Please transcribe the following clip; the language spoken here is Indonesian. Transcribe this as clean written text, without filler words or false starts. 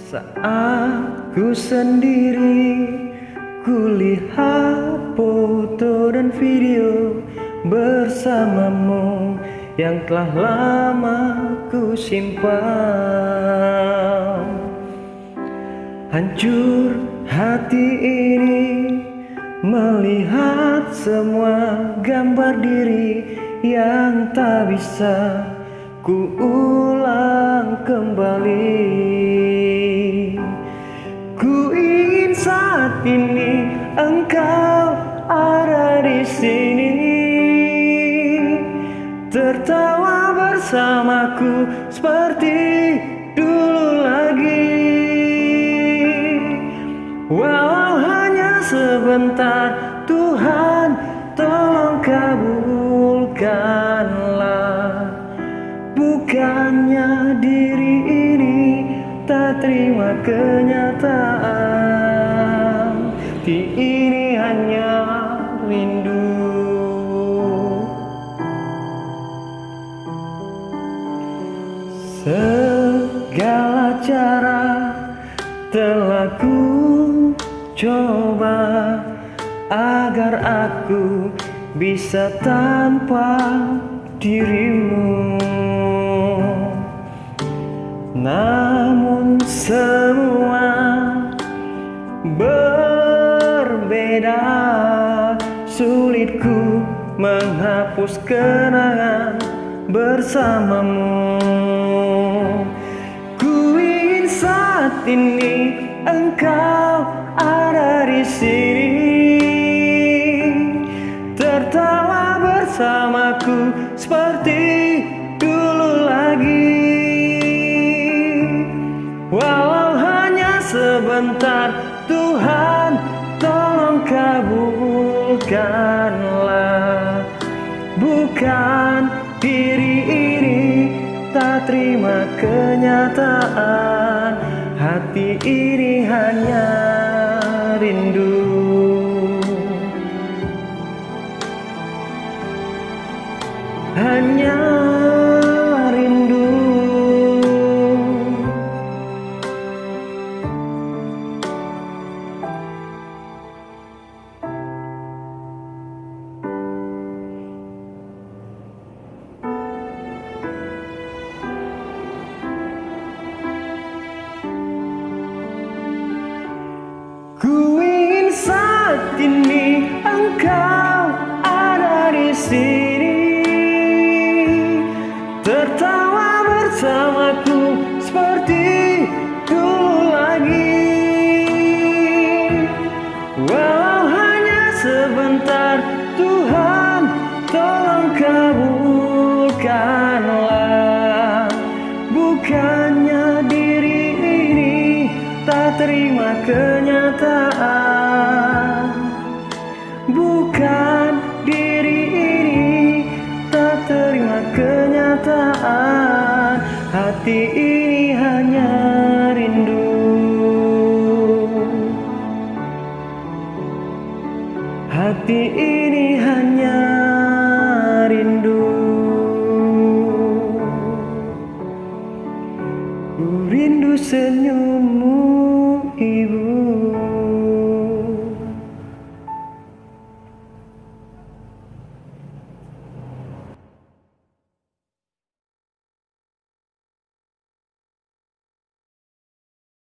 Saat ku sendiri, kulihat foto dan video bersamamu yang telah lama ku simpan. Hancur hati ini melihat semua gambar diri yang tak bisa ku ulang kembali. Ku ingin saat ini engkau ada di sini, tertawa bersamaku seperti dulu lagi. Walau hanya sebentar, Tuhan tolong kabulkanlah. Bukannya diri ini tak terima kenyataan, hati ini hanya rindu. Segala cara telah ku coba agar aku bisa tanpa dirimu, namun semua berbeda. Sulitku menghapus kenangan bersamamu. Ku ingin saat ini engkau ada di sini, tertawa bersamaku seperti dulu lagi. Walau hanya sebentar, Tuhan tolong kabulkanlah. Bukan diri ini tak terima kenyataan, hati ini hanya rindu. Hanya rindu. Ku ingin saat ini engkau ada di sini, tertawa bersamaku seperti dulu lagi. Walau hanya sebentar, Tuhan tolong kabulkanlah. Bukannya diri ini tak terima kenyataan, bukan diri ini tak terima kenyataan, hati ini hanya rindu. Hati ini hanya rindu. Ku rindu senyummu,